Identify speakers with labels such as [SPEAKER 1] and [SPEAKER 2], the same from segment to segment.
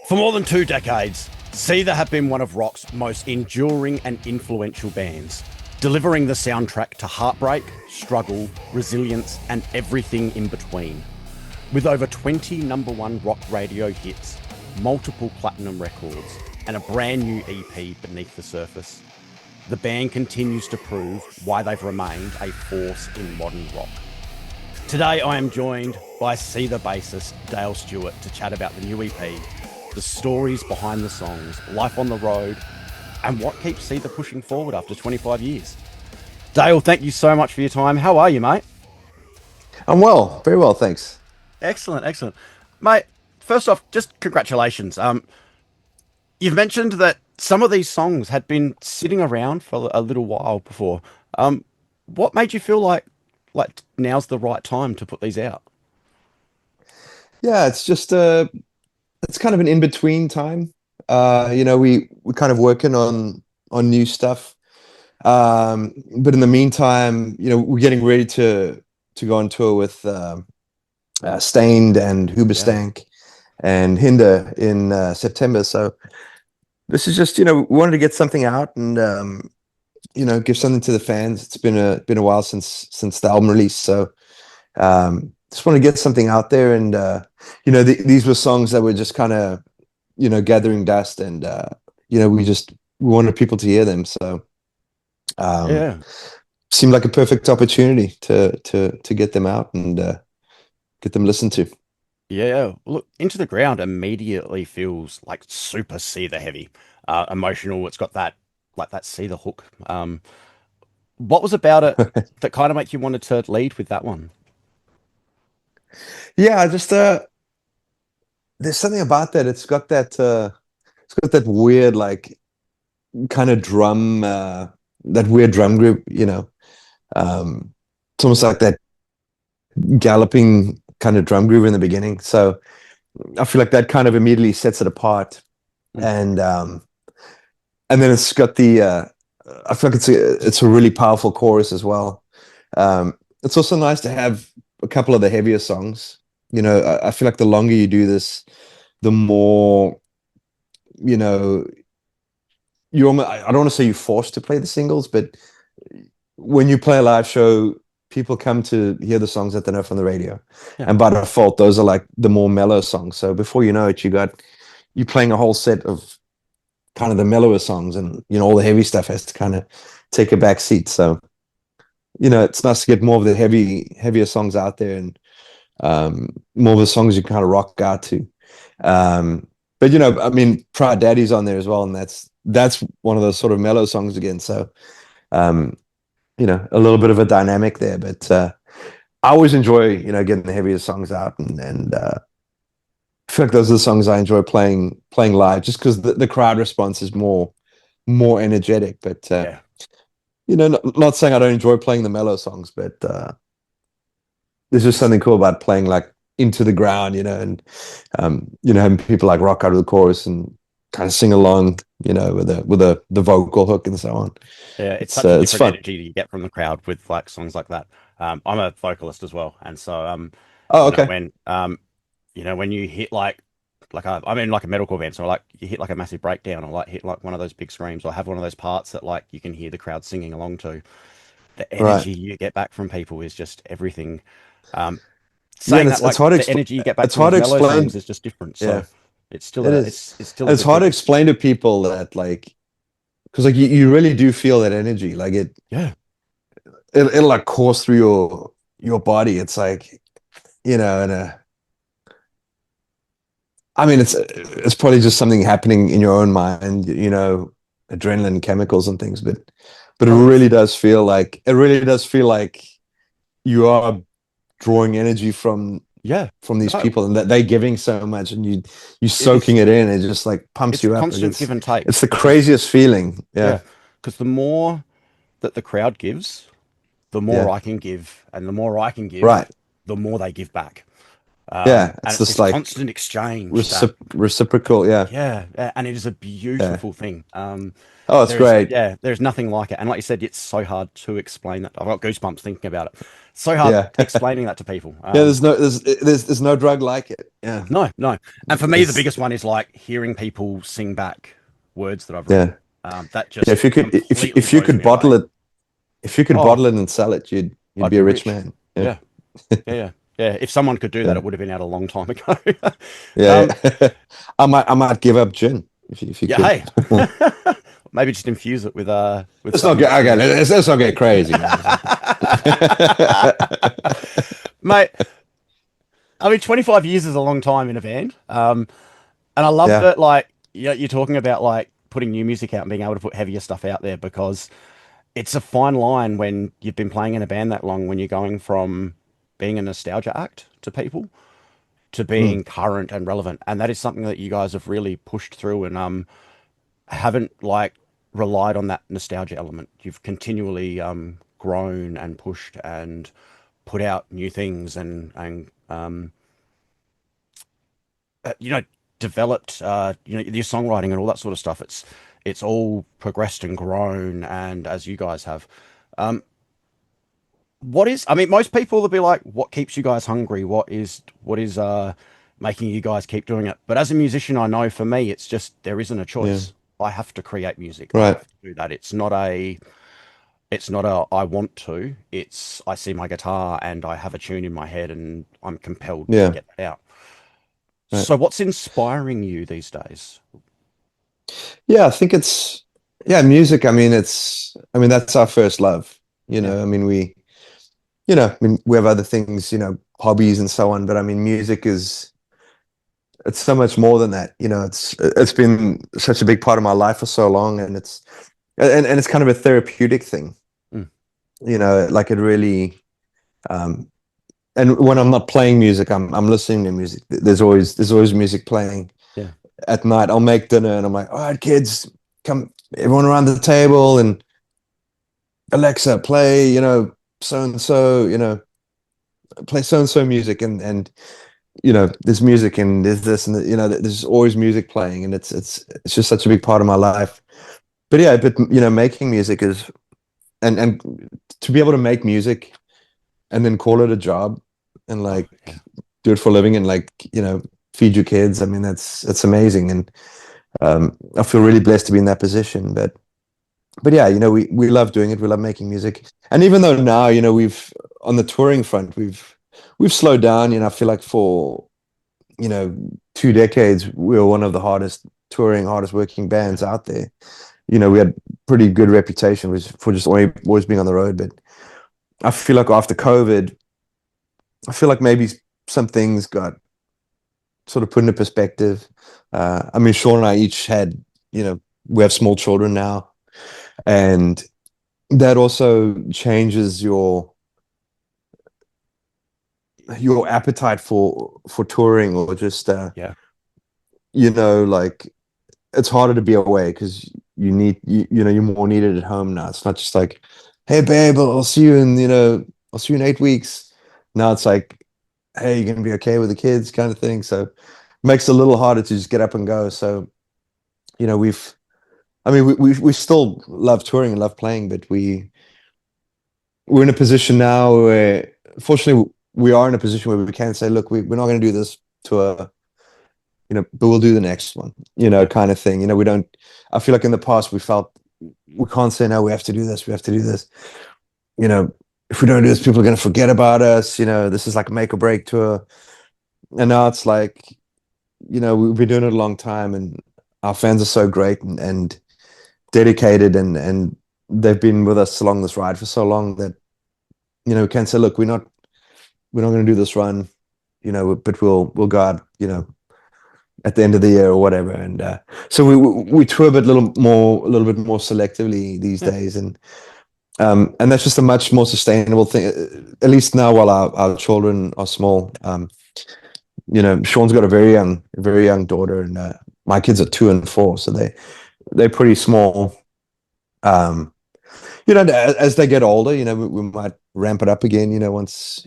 [SPEAKER 1] For more than 2 decades, Seether have been one of rock's most enduring and influential bands, delivering the soundtrack to heartbreak, struggle, resilience, and everything in between. With over 20 number one rock radio hits, multiple platinum records, and a brand new EP beneath the surface, the band continues to prove why they've remained a force in modern rock. Today I am joined by Seether bassist Dale Stewart to chat about the new EP, the stories behind the songs, life on the road, and what keeps Seether pushing forward after 25 years. Dale, thank you so much for your time. How are you, mate?
[SPEAKER 2] I'm well, very well, thanks.
[SPEAKER 1] Excellent, excellent. Mate, first off, just congratulations. You've mentioned that some of these songs had been sitting around for a little while before. What made you feel like now's the right time to put these out?
[SPEAKER 2] Yeah, it's kind of an in-between time. We're kind of working on new stuff. But in the meantime, we're getting ready to go on tour with Stained and
[SPEAKER 1] Yeah,
[SPEAKER 2] Hoobastank and Hinder in September. So this is just, we wanted to get something out and give something to the fans. It's been a while since the album release, so just want to get something out there. And these were songs that were just kind of gathering dust, and we wanted people to hear them. So um,
[SPEAKER 1] yeah,
[SPEAKER 2] seemed like a perfect opportunity to get them out and get them listened to.
[SPEAKER 1] yeah. Look, Into the Ground immediately feels like super Seether heavy, emotional. It's got that that Seether hook. What was about it that kind of make you wanted to lead with that one?
[SPEAKER 2] Yeah, just there's something about that. It's got that weird, like, kind of drum, that weird drum group. It's almost like that galloping kind of drum groove in the beginning. So I feel like that kind of immediately sets it apart.
[SPEAKER 1] Mm.
[SPEAKER 2] And then it's got the I feel like it's a really powerful chorus as well. It's also nice to have a couple of the heavier songs. I feel like the longer you do this, the more, you know you almost, I don't want to say you're forced to play the singles, but when you play a live show, people come to hear the songs that they know from the radio,
[SPEAKER 1] Yeah.
[SPEAKER 2] and by default those are like the more mellow songs. So before you know it, you playing a whole set of kind of the mellower songs, and all the heavy stuff has to kind of take a back seat. So it's nice to get more of the heavier songs out there, and more of the songs you kind of rock out to. But I mean, Proud Daddy's on there as well, and that's one of those sort of mellow songs again. So um, a little bit of a dynamic there. But I always enjoy getting the heavier songs out, and I feel like those are the songs I enjoy playing live, just because the crowd response is more energetic. But
[SPEAKER 1] Yeah.
[SPEAKER 2] not saying I don't enjoy playing the mellow songs, but there's just something cool about playing like Into the Ground, and having people like rock out of the chorus and kind of sing along, with the vocal hook and so on.
[SPEAKER 1] Yeah, it's
[SPEAKER 2] It's
[SPEAKER 1] such a
[SPEAKER 2] uh, it's
[SPEAKER 1] different
[SPEAKER 2] fun.
[SPEAKER 1] energy you get from the crowd with like songs like that. I'm a vocalist as well, and so
[SPEAKER 2] Oh, okay.
[SPEAKER 1] when you hit I'm in like a metalcore band, so like you hit like a massive breakdown or like hit like one of those big screams or have one of those parts that like you can hear the crowd singing along to. The
[SPEAKER 2] Right.
[SPEAKER 1] energy you get back from people is just everything. Um,
[SPEAKER 2] Yeah,
[SPEAKER 1] saying
[SPEAKER 2] and
[SPEAKER 1] that
[SPEAKER 2] it's
[SPEAKER 1] like
[SPEAKER 2] hard to
[SPEAKER 1] the energy you get back
[SPEAKER 2] it's
[SPEAKER 1] from
[SPEAKER 2] hard
[SPEAKER 1] these
[SPEAKER 2] to
[SPEAKER 1] mellow songs
[SPEAKER 2] explain.
[SPEAKER 1] is just different. So
[SPEAKER 2] Yeah,
[SPEAKER 1] it's still
[SPEAKER 2] it
[SPEAKER 1] a
[SPEAKER 2] is.
[SPEAKER 1] it's still a
[SPEAKER 2] And it's
[SPEAKER 1] good
[SPEAKER 2] hard to
[SPEAKER 1] feeling.
[SPEAKER 2] explain to people that, like, because like you really do feel that energy. Like
[SPEAKER 1] Yeah,
[SPEAKER 2] it'll like course through your body. It's like, and I mean, it's probably just something happening in your own mind, adrenaline chemicals and things, but
[SPEAKER 1] totally.
[SPEAKER 2] it really does feel like you are drawing energy
[SPEAKER 1] Yeah,
[SPEAKER 2] from these
[SPEAKER 1] no,
[SPEAKER 2] people, and that they're giving so much, and you
[SPEAKER 1] it
[SPEAKER 2] soaking
[SPEAKER 1] is.
[SPEAKER 2] it in. It just like pumps
[SPEAKER 1] It's a
[SPEAKER 2] you up. Like
[SPEAKER 1] constant
[SPEAKER 2] it's
[SPEAKER 1] give and take
[SPEAKER 2] it's the
[SPEAKER 1] because
[SPEAKER 2] craziest feeling.
[SPEAKER 1] yeah,
[SPEAKER 2] Yeah,
[SPEAKER 1] because the more that the crowd gives, the more
[SPEAKER 2] yeah,
[SPEAKER 1] I can give, and the more I can give,
[SPEAKER 2] right.
[SPEAKER 1] the more they give back.
[SPEAKER 2] Yeah,
[SPEAKER 1] And
[SPEAKER 2] it's
[SPEAKER 1] it's
[SPEAKER 2] just
[SPEAKER 1] this
[SPEAKER 2] like
[SPEAKER 1] constant exchange that,
[SPEAKER 2] reciprocal. Yeah,
[SPEAKER 1] yeah, and it is a
[SPEAKER 2] yeah.
[SPEAKER 1] beautiful thing.
[SPEAKER 2] Oh, it's great.
[SPEAKER 1] There's nothing like it. And like you said, it's so hard to explain that. I've got goosebumps thinking about it. So hard
[SPEAKER 2] Yeah, yeah.
[SPEAKER 1] explaining that to people.
[SPEAKER 2] There's no drug like it. Yeah,
[SPEAKER 1] No, no. And for me, the
[SPEAKER 2] it's
[SPEAKER 1] biggest one is like hearing people sing back words that I've written.
[SPEAKER 2] yeah.
[SPEAKER 1] That
[SPEAKER 2] Yeah,
[SPEAKER 1] just completely
[SPEAKER 2] if you
[SPEAKER 1] blows
[SPEAKER 2] could
[SPEAKER 1] me away.
[SPEAKER 2] bottle it, if you could
[SPEAKER 1] Oh,
[SPEAKER 2] bottle it and sell it, you'd
[SPEAKER 1] I'd
[SPEAKER 2] be
[SPEAKER 1] be
[SPEAKER 2] a rich
[SPEAKER 1] rich.
[SPEAKER 2] man. Yeah,
[SPEAKER 1] Yeah, yeah. Yeah. If someone could do that,
[SPEAKER 2] yeah,
[SPEAKER 1] it would have been out a long time ago.
[SPEAKER 2] yeah.
[SPEAKER 1] um,
[SPEAKER 2] Yeah. I might give up gin if you
[SPEAKER 1] yeah.
[SPEAKER 2] could.
[SPEAKER 1] Hey, maybe just infuse it with
[SPEAKER 2] Let's not
[SPEAKER 1] something
[SPEAKER 2] get okay.
[SPEAKER 1] stronger.
[SPEAKER 2] Let's not get crazy, man.
[SPEAKER 1] Mate, I mean, 25 years is a long time in a band. And I love
[SPEAKER 2] Yeah,
[SPEAKER 1] that, like, you're talking about like putting new music out and being able to put heavier stuff out there because it's a fine line when you've been playing in a band that long when you're going from being a nostalgia act to people to
[SPEAKER 2] mm,
[SPEAKER 1] being current and relevant. And that is something that you guys have really pushed through and haven't like relied on that nostalgia element. You've continually grown and pushed and put out new things and you know, developed, your songwriting and all that sort of stuff. It's all progressed and grown, and as you guys have. Um, I mean, most people will be like, what keeps you guys hungry? What is making you guys keep doing it? But as a musician, I know for me, it's just there isn't a
[SPEAKER 2] yeah,
[SPEAKER 1] choice. I have to create music. I
[SPEAKER 2] right.
[SPEAKER 1] have to do that. It's not a I want to. It's I see my guitar and I have a tune in my head and I'm compelled to
[SPEAKER 2] Yeah,
[SPEAKER 1] get that out.
[SPEAKER 2] right.
[SPEAKER 1] So what's inspiring you these days?
[SPEAKER 2] Yeah, I think it's yeah, music. I mean that's our first love.
[SPEAKER 1] Yeah.
[SPEAKER 2] I mean I mean we have other things, hobbies and so on, but I mean music is it's so much more than that. It's been such a big part of my life for so long, and it's kind of a therapeutic thing.
[SPEAKER 1] Mm.
[SPEAKER 2] Like it really. Um, and when I'm not playing music, I'm listening to music. There's always music playing
[SPEAKER 1] Yeah.
[SPEAKER 2] at night. I'll make dinner, and I'm like, all right, kids, come, everyone around the table, and Alexa, play, so and so, play so and so music, and there's music and there's this and there's always music playing, and it's just such a big part of my life. But yeah, making music is and to be able to make music and then call it a job and
[SPEAKER 1] Oh,
[SPEAKER 2] like
[SPEAKER 1] yeah.
[SPEAKER 2] do it for a living and like feed your kids. I mean, that's amazing, and I feel really blessed to be in that position. But yeah, we love doing it. We love making music, and even though now we've on the touring front we've slowed down. I feel like for 2 decades, we were one of the hardest touring, hardest working
[SPEAKER 1] Yeah.
[SPEAKER 2] bands out there. We had pretty good reputation for just always being on the road. But I feel like after COVID, I feel like maybe some things got sort of put into perspective. I mean, Shaun and I each we have small children now, and that also changes your appetite for touring or just
[SPEAKER 1] Yeah.
[SPEAKER 2] like it's harder to be away because you're more needed at home now. It's not just like, hey babe, I'll see you in 8 weeks. Now it's like, hey, you're gonna be okay with the kids kind of thing. So it makes it a little harder to just get up and go. So we've I mean we still love touring and love playing, but we're in a position now where fortunately we are in a position where we can say, look, we're not going to do this to a but we'll do the next one,
[SPEAKER 1] Yeah.
[SPEAKER 2] kind of thing. We don't, I feel like in the past we felt we can't say, no, we have to do this, we have to do this. If we don't do this, people are going to forget about us. This is like a make or break tour. And now it's like, we've been doing it a long time and our fans are so great and dedicated and they've been with us along this ride for so long that, we can say, look, we're not going to do this run, but we'll go out, at the end of the year or whatever. And so we tour a little bit more selectively these
[SPEAKER 1] Yeah.
[SPEAKER 2] days, and that's just a much more sustainable thing. At least now, while our children are small. Shaun's got a very young daughter, and my kids are 2 and 4, so they're pretty small. Um, as they get older, we might ramp it up again. Once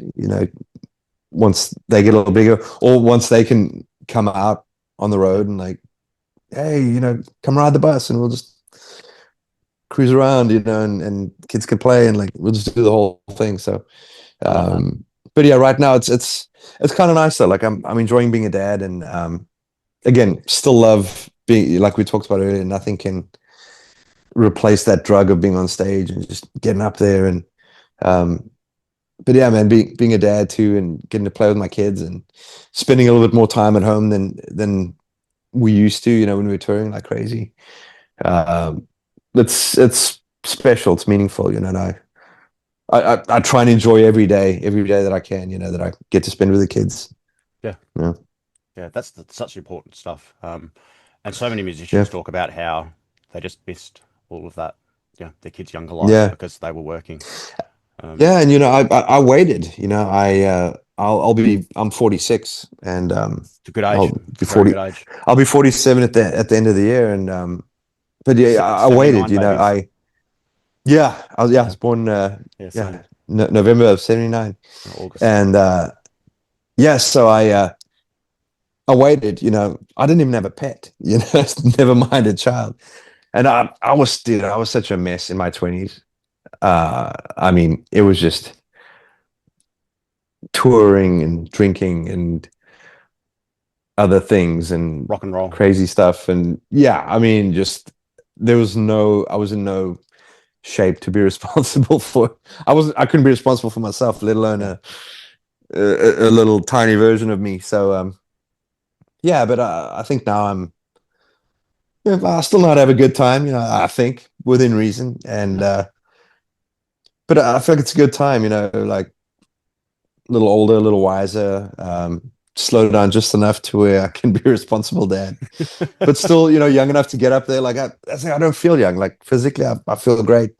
[SPEAKER 2] once they get a little bigger, or once they can come out on the road and like, hey, come ride the bus and we'll just cruise around, and kids can play and like we'll just do the whole thing. So,
[SPEAKER 1] I love that.
[SPEAKER 2] but yeah, right now it's kind of nice though. Like I'm enjoying being a dad, and again, still love being, like we talked about earlier. Nothing can replace that drug of being on stage and just getting up there. And but yeah, man, being a dad too, and getting to play with my kids and spending a little bit more time at home than we used to, when we were touring like crazy. Um, it's special. It's meaningful, and I try and enjoy every day that I can, that I get to spend with the kids.
[SPEAKER 1] Yeah.
[SPEAKER 2] Yeah.
[SPEAKER 1] Yeah, that's such important stuff. And so many
[SPEAKER 2] Yeah.
[SPEAKER 1] musicians talk about how they just missed all of that, their kids' younger life
[SPEAKER 2] Yeah.
[SPEAKER 1] because they were working.
[SPEAKER 2] Yeah. And, I waited, I'm 46, and,
[SPEAKER 1] It's a good age.
[SPEAKER 2] I'll
[SPEAKER 1] It's
[SPEAKER 2] be
[SPEAKER 1] a very
[SPEAKER 2] 40,
[SPEAKER 1] good age.
[SPEAKER 2] I'll be 47 at the end of the year. And, but yeah, I waited,
[SPEAKER 1] 79 babies.
[SPEAKER 2] I
[SPEAKER 1] Yeah.
[SPEAKER 2] was born,
[SPEAKER 1] Yeah, same.
[SPEAKER 2] yeah, no, November of 79.
[SPEAKER 1] August.
[SPEAKER 2] And, yeah, so I waited, I didn't even have a pet, never mind a child. And I was such a mess in my 20s. I mean, it was just touring and drinking and other things and
[SPEAKER 1] Rock and roll.
[SPEAKER 2] crazy stuff. And yeah, I mean, just I was in no shape to be responsible for. I couldn't be responsible for myself, let alone
[SPEAKER 1] Yeah.
[SPEAKER 2] a little tiny version of me. So, yeah, but I think now I still know how to have a good time, I think within reason. And, but I feel like it's a good time, like a little older, a little wiser, slow down just enough to where I can be a responsible dad, but still, young enough to get up there. Like I don't feel young, like physically, I feel great.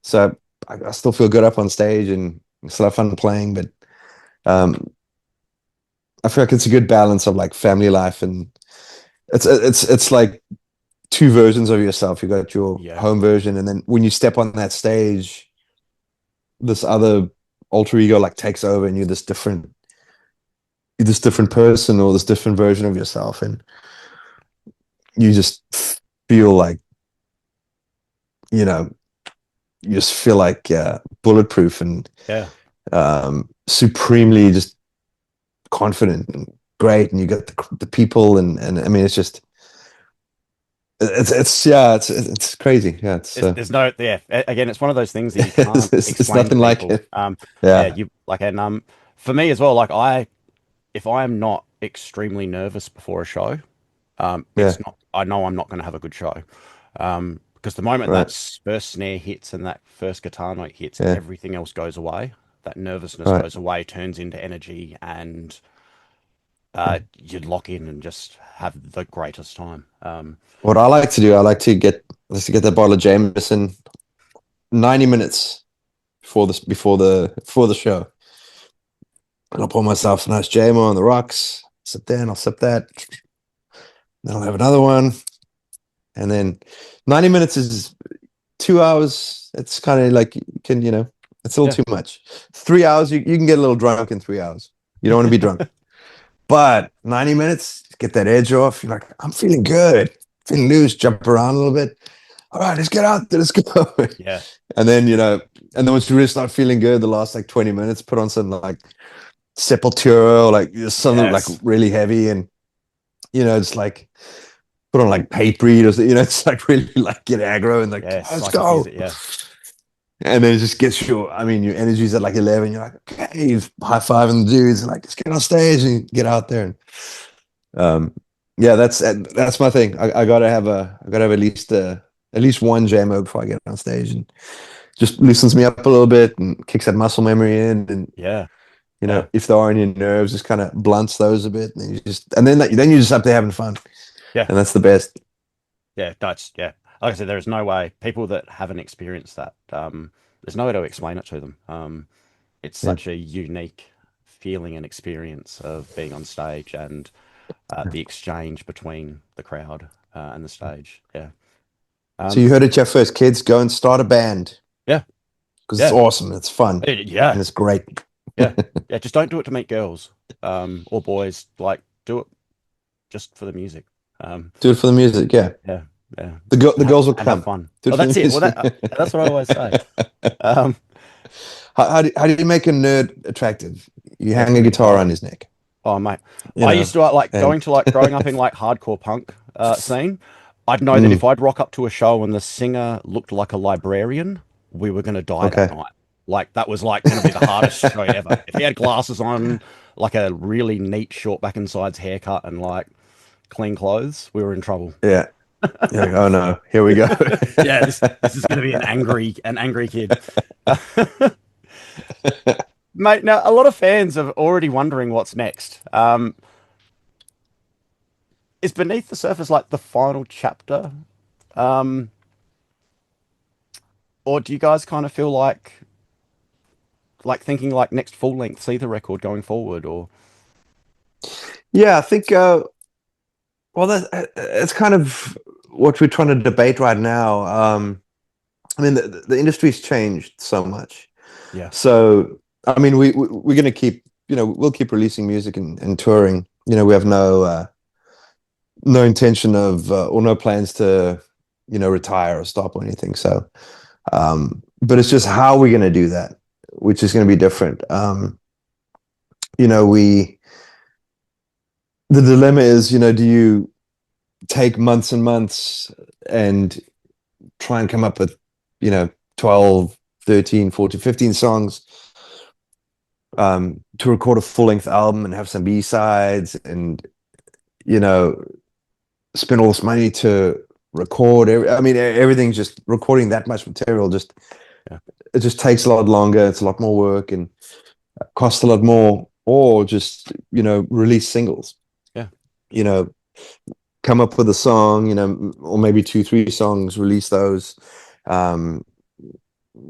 [SPEAKER 2] So I still feel good up on stage and still have fun playing, but, um, I feel like it's a good balance of like family life, and it's like two versions of yourself. You got your
[SPEAKER 1] Yeah.
[SPEAKER 2] home version, and then when you step on that stage, this other alter ego like takes over, and you're this different person or this different version of yourself, and you just feel like, you know you just feel like, bulletproof and,
[SPEAKER 1] Yeah.
[SPEAKER 2] supremely just confident and great, and you got the people, and I mean, it's just it's crazy. Yeah,
[SPEAKER 1] There's no, yeah. Again, it's one of those things that you can't
[SPEAKER 2] it's
[SPEAKER 1] explain to
[SPEAKER 2] nothing like
[SPEAKER 1] people.
[SPEAKER 2] it.
[SPEAKER 1] Yeah,
[SPEAKER 2] Yeah.
[SPEAKER 1] you like, and for me as well. Like if I am not extremely nervous before a show,
[SPEAKER 2] Yeah.
[SPEAKER 1] it's not. I know I'm not going to have a good show. Because the moment that
[SPEAKER 2] Right.
[SPEAKER 1] first snare hits and that first guitar note hits,
[SPEAKER 2] Yeah.
[SPEAKER 1] everything else goes away. That nervousness
[SPEAKER 2] Right.
[SPEAKER 1] goes away, turns into energy, and you lock in and just have the greatest time.
[SPEAKER 2] What I like to do, let's get that bottle of Jameson 90 minutes before the show. And I'll pour myself a nice JMO on the rocks, sit there and I'll sip that. Then I'll have another one. And then 90 minutes is 2 hours. It's kind of like, it's a little
[SPEAKER 1] Yeah.
[SPEAKER 2] too much. 3 hours, you can get a little drunk in 3 hours. You don't want to be drunk. But 90 minutes, get that edge off. You're like, I'm feeling good, feeling loose, jump around a little bit. All right, let's get out there, let's go.
[SPEAKER 1] Yeah.
[SPEAKER 2] And then, once you really start feeling good, the last like 20 minutes, put on something like Sepultura, or like something like
[SPEAKER 1] Yes.
[SPEAKER 2] really heavy, and, it's like put on like Hatebreed, or it's like really like get aggro and like,
[SPEAKER 1] Yeah.
[SPEAKER 2] let's
[SPEAKER 1] Psychic
[SPEAKER 2] go.
[SPEAKER 1] music. Yeah.
[SPEAKER 2] And then it just gets your energy's at like 11. You're like, okay, you're high-fiving the dudes, and like, let's get on stage and get out there. And, yeah, that's my thing. I gotta have at least one JMO before I get on stage, and just loosens me up a little bit and kicks that muscle memory in. And,
[SPEAKER 1] Yeah. Yeah.
[SPEAKER 2] if there are any nerves, just kind of blunts those a bit. And then you just up there having fun.
[SPEAKER 1] Yeah.
[SPEAKER 2] And that's the best.
[SPEAKER 1] Yeah. That's, yeah. Like I said, there is no way people that haven't experienced that, there's no way to explain it to them. It's
[SPEAKER 2] Yeah.
[SPEAKER 1] such a unique feeling and experience of being on stage and the exchange between the crowd and the stage. Yeah.
[SPEAKER 2] So you
[SPEAKER 1] Um,
[SPEAKER 2] heard it here first, kids. Go and start a band,
[SPEAKER 1] yeah.
[SPEAKER 2] because it's
[SPEAKER 1] Yeah.
[SPEAKER 2] awesome. It's fun,
[SPEAKER 1] Yeah.
[SPEAKER 2] and it's great.
[SPEAKER 1] Yeah, yeah. Just don't do it to meet girls, or boys. Like, do it just for the music. Um,
[SPEAKER 2] Do it for the music, yeah.
[SPEAKER 1] yeah, yeah.
[SPEAKER 2] The girls will
[SPEAKER 1] And have
[SPEAKER 2] come.
[SPEAKER 1] fun.
[SPEAKER 2] Do
[SPEAKER 1] Oh,
[SPEAKER 2] it for the
[SPEAKER 1] that's it. Well,
[SPEAKER 2] music.
[SPEAKER 1] that's what I always say. Um,
[SPEAKER 2] How do you make a nerd attractive? You hang a
[SPEAKER 1] definitely
[SPEAKER 2] guitar around
[SPEAKER 1] hiding.
[SPEAKER 2] his neck,
[SPEAKER 1] Oh, mate.
[SPEAKER 2] you
[SPEAKER 1] I used
[SPEAKER 2] know,
[SPEAKER 1] to like
[SPEAKER 2] and
[SPEAKER 1] going to like growing up in like hardcore punk scene. I'd know that if
[SPEAKER 2] mm,
[SPEAKER 1] I'd rock up to a show and the singer looked like a librarian, we were going to die that
[SPEAKER 2] okay,
[SPEAKER 1] night. Like that was like going to be the hardest show ever. If he had glasses on, like a really neat short back and sides haircut and like clean clothes, we were in trouble.
[SPEAKER 2] yeah, you're like, oh no, here we go.
[SPEAKER 1] Yeah, this is going to be an angry kid. Mate, now a lot of fans are already wondering what's next. Is Beneath the Surface like the final chapter? Um, or do you guys kind of feel like thinking like next full length Seether record going forward? Or
[SPEAKER 2] Yeah, I think. Well, it's kind of what we're trying to debate right now. I mean, the industry's changed so much.
[SPEAKER 1] yeah,
[SPEAKER 2] So, I mean, we're going to keep, we'll keep releasing music and touring. We have no intention of or no plans to, retire or stop or anything. So, but it's just how we're going to do that, which is going to be different. You know, we the dilemma is, do you take months and months and try and come up with, you know, 12, 13, 14, 15 songs to record a full-length album and have some B-sides and, you know, spend all this money to record. I mean, everything's just recording that much material.
[SPEAKER 1] yeah,
[SPEAKER 2] It just takes a lot longer. It's a lot more work and costs a lot more. Or just, release singles.
[SPEAKER 1] yeah,
[SPEAKER 2] You know, come up with a song, or maybe two, three songs, release those. Um,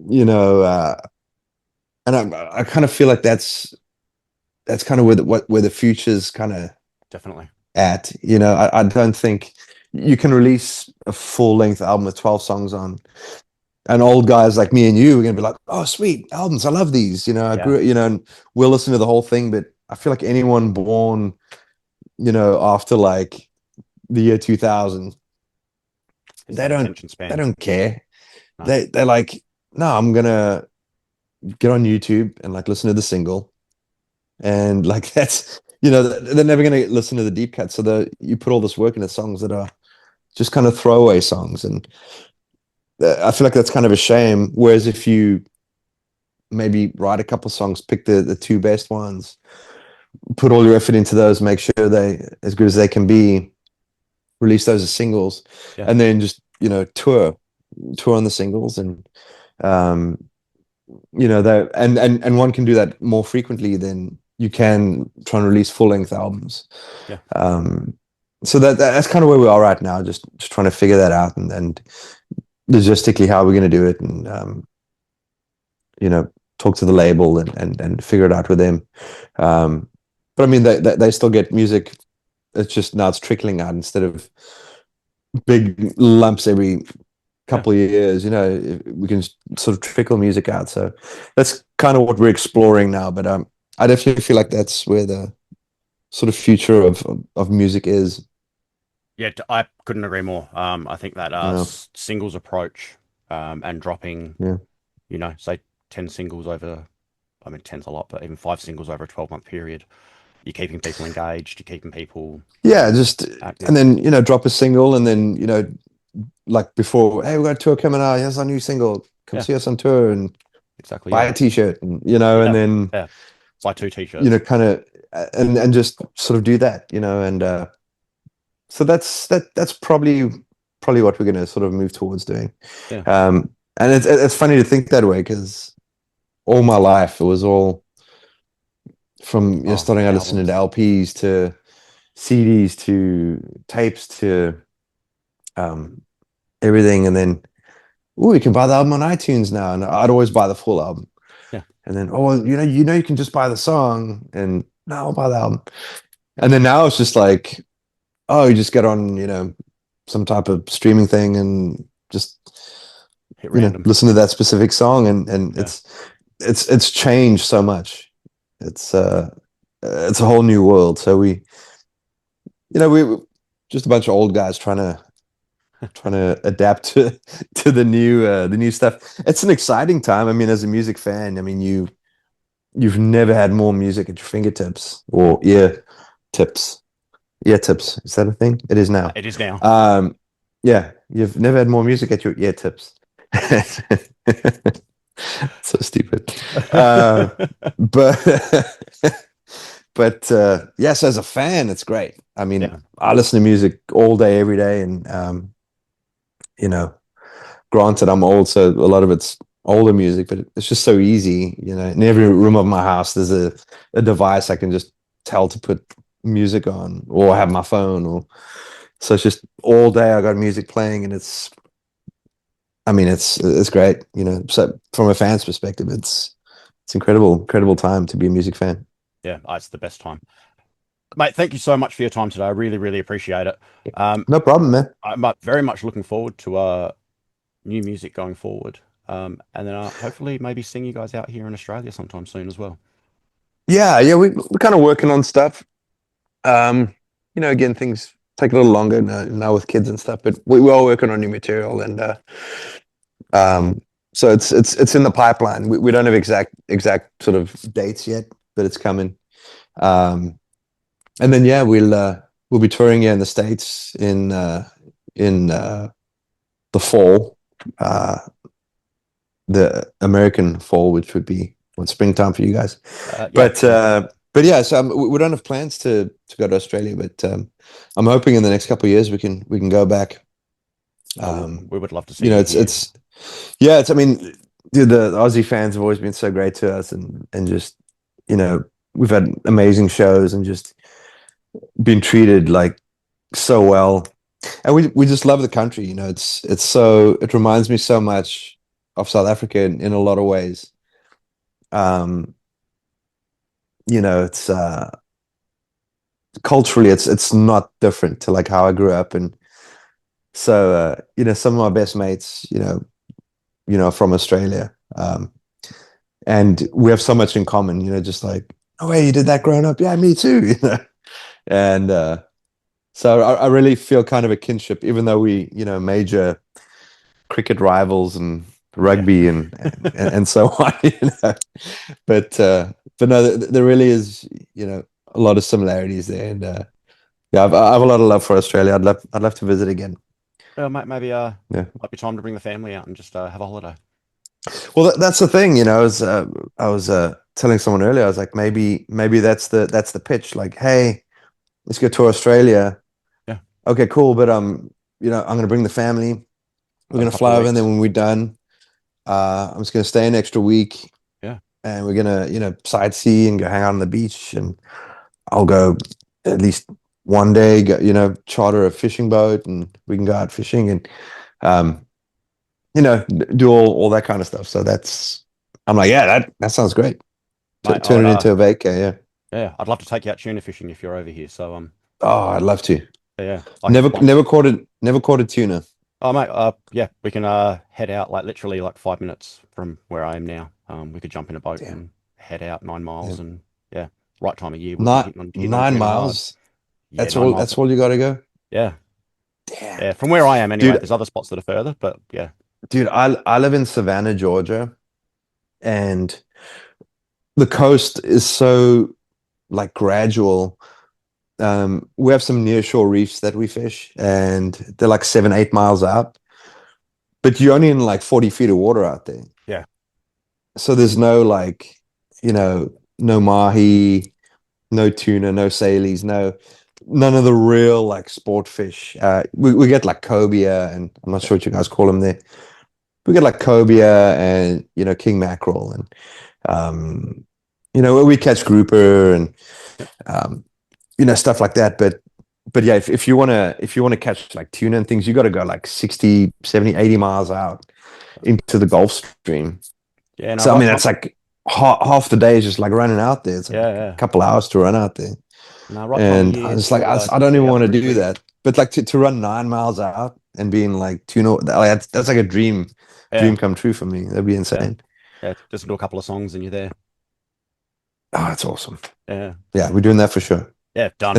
[SPEAKER 2] you know, and I kind of feel like that's kind of where the future's kind of
[SPEAKER 1] definitely.
[SPEAKER 2] at. I don't think you can release a full length album with 12 songs on. And old guys like me and you are gonna be like, oh, sweet albums, I love these. I
[SPEAKER 1] Yeah,
[SPEAKER 2] grew, and we'll listen to the whole thing. But I feel like anyone born, after like the year 2000,
[SPEAKER 1] it's
[SPEAKER 2] they
[SPEAKER 1] that
[SPEAKER 2] don't
[SPEAKER 1] attention
[SPEAKER 2] they
[SPEAKER 1] span.
[SPEAKER 2] don't care.
[SPEAKER 1] No,
[SPEAKER 2] They're like, no, I'm gonna get on YouTube and like listen to the single. And like that's they're never gonna listen to the deep cuts. So you put all this work into songs that are just kind of throwaway songs. And I feel like that's kind of a shame. Whereas if you maybe write a couple songs, pick the two best ones, put all your effort into those, make sure they as good as they can be, release those as singles,
[SPEAKER 1] yeah,
[SPEAKER 2] and then just tour on the singles. And um that and one can do that more frequently than you can try and release full-length albums.
[SPEAKER 1] yeah,
[SPEAKER 2] um so that's kind of where we are right now, just trying to figure that out and logistically how we're going to do it, and talk to the label and figure it out with them. But I mean, they still get music. It's just now it's trickling out instead of big lumps every
[SPEAKER 1] yeah.
[SPEAKER 2] couple of years. We can sort of trickle music out. So that's kind of what we're exploring now. But I definitely feel like that's where the sort of future of music is.
[SPEAKER 1] Yeah, I couldn't agree more. I think that
[SPEAKER 2] You know,
[SPEAKER 1] singles approach and dropping,
[SPEAKER 2] yeah,
[SPEAKER 1] say 10 singles over, I mean, 10's a lot, but even five singles over a 12-month period, you're keeping people engaged, you're keeping people
[SPEAKER 2] yeah, just and
[SPEAKER 1] active.
[SPEAKER 2] then drop a single, and then like before, hey, we got a tour coming out. Here's our new single. Come
[SPEAKER 1] Yeah,
[SPEAKER 2] see us on tour and
[SPEAKER 1] exactly.
[SPEAKER 2] buy
[SPEAKER 1] Yeah,
[SPEAKER 2] a t-shirt, and and
[SPEAKER 1] yeah,
[SPEAKER 2] then
[SPEAKER 1] yeah. It's like two t-shirts.
[SPEAKER 2] kind of and just sort of do that, and so that's probably what we're going to sort of move towards doing.
[SPEAKER 1] Yeah.
[SPEAKER 2] And it's funny to think that way because all my life it was all from
[SPEAKER 1] Oh,
[SPEAKER 2] starting out listening to
[SPEAKER 1] albums.
[SPEAKER 2] LPs to CDs to tapes to um, everything, and then oh, you can buy the album on iTunes now, and I'd always buy the full album,
[SPEAKER 1] Yeah.
[SPEAKER 2] and then oh, you can just buy the song, and no, I'll buy the album, and then now it's just like oh, you just get on some type of streaming thing and just
[SPEAKER 1] Hit random.
[SPEAKER 2] listen to that specific song, and
[SPEAKER 1] Yeah.
[SPEAKER 2] it's changed so much. It's a whole new world. So we just a bunch of old guys trying to adapt to the new stuff. It's an exciting time. I mean, as a music fan, I mean, you've never had more music at your fingertips or tips. Ear tips. Is that a thing? It is now.
[SPEAKER 1] It is now.
[SPEAKER 2] Yeah, you've never had more music at your ear tips. So stupid. But yes, as a fan, it's great. I mean,
[SPEAKER 1] Yeah.
[SPEAKER 2] I listen to music all day, every day, and you know, granted, I'm old, so a lot of it's older music, but it's just so easy. In every room of my house, there's a device I can just tell to put music on, or have my phone, or so it's just all day I got music playing, and I mean, it's great. So from a fan's perspective, it's incredible time to be a music fan.
[SPEAKER 1] Yeah, it's the best time. Mate, thank you so much for your time today. I really, really appreciate it.
[SPEAKER 2] No problem, man.
[SPEAKER 1] I'm very much looking forward to new music going forward. And then hopefully maybe seeing you guys out here in Australia sometime soon as well.
[SPEAKER 2] Yeah, we're kind of working on stuff. Again, things take a little longer now with kids and stuff, but we're all working on new material, and so it's in the pipeline. We don't have exact sort of dates yet, but it's coming. And then yeah, we'll be touring here in the States in the fall, the American fall, which would be springtime for you guys.
[SPEAKER 1] Yeah.
[SPEAKER 2] But yeah, so we don't have plans to go to Australia, but I'm hoping in the next couple of years we can go back.
[SPEAKER 1] We would love to see you here.
[SPEAKER 2] I mean, dude, the Aussie fans have always been so great to us, and just we've had amazing shows and just been treated like so well, and we just love the country. It reminds me so much of South Africa in a lot of ways. It's culturally it's not different to like how I grew up, and so some of my best mates from Australia, and we have so much in common. Just like, oh hey, you did that growing up? Yeah, me too. And so I really feel kind of a kinship, even though we major cricket rivals and rugby and so on. But no, there really is a lot of similarities there, and yeah, I have a lot of love for Australia. I'd love to visit again.
[SPEAKER 1] Well, maybe
[SPEAKER 2] Yeah.
[SPEAKER 1] might be time to bring the family out and just have a holiday.
[SPEAKER 2] Well, that's the thing. I was telling someone earlier. I was like, maybe that's the pitch. Like, hey, let's go to Australia.
[SPEAKER 1] Yeah.
[SPEAKER 2] Okay, cool. But I'm gonna bring the family. We're gonna fly over, and then when we're done, I'm just gonna stay an extra week.
[SPEAKER 1] Yeah.
[SPEAKER 2] And we're gonna sightsee and go hang out on the beach, and I'll go at least one day. Charter a fishing boat, and we can go out fishing and do all that kind of stuff. So I'm like, yeah, that sounds great.
[SPEAKER 1] Mate,
[SPEAKER 2] Turn it into a vacay, yeah.
[SPEAKER 1] Yeah, I'd love to take you out tuna fishing if you're over here. So
[SPEAKER 2] Oh, I'd love to.
[SPEAKER 1] yeah.
[SPEAKER 2] Never caught a tuna.
[SPEAKER 1] Oh mate, yeah, we can head out like literally like 5 minutes from where I am now. We could jump in a boat and head out 9 miles, and yeah, right time of year. We'll be hitting on
[SPEAKER 2] 9 miles.
[SPEAKER 1] Yeah,
[SPEAKER 2] that's all. That's all you got to go.
[SPEAKER 1] Yeah.
[SPEAKER 2] Damn.
[SPEAKER 1] Yeah, from where I am anyway.
[SPEAKER 2] Dude,
[SPEAKER 1] there's other spots that are further, but yeah.
[SPEAKER 2] Dude, I live in Savannah, Georgia, and the coast is so like gradual. We have some nearshore reefs that we fish, and they're like 7-8 miles out, but you're only in like 40 feet of water out there.
[SPEAKER 1] Yeah. So
[SPEAKER 2] there's no like, no mahi, no tuna, no salies, none of the real like sport fish. We get like cobia, and I'm not sure what you guys call them there. We get like cobia and king mackerel, and we catch grouper and stuff like that. But yeah, if you want to catch like tuna and things, you got to go like 60, 70, 80 miles out into the Gulf Stream.
[SPEAKER 1] Yeah. No,
[SPEAKER 2] so I mean, that's like half the day is just like running out there. It's like a couple hours to run out there.
[SPEAKER 1] No, right
[SPEAKER 2] and I was like, I don't even want to do that. But like to run 9 miles out and being like tuna, that's like a dream come true for me. That'd be insane.
[SPEAKER 1] Yeah, just do a couple of songs and you're there.
[SPEAKER 2] Oh, that's awesome.
[SPEAKER 1] Yeah.
[SPEAKER 2] Yeah, we're doing that for sure.
[SPEAKER 1] Yeah, done.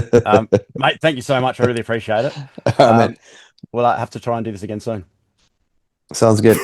[SPEAKER 1] Mate, thank you so much. I really appreciate it.
[SPEAKER 2] All right, man.
[SPEAKER 1] Well, I have to try and do this again soon.
[SPEAKER 2] Sounds good.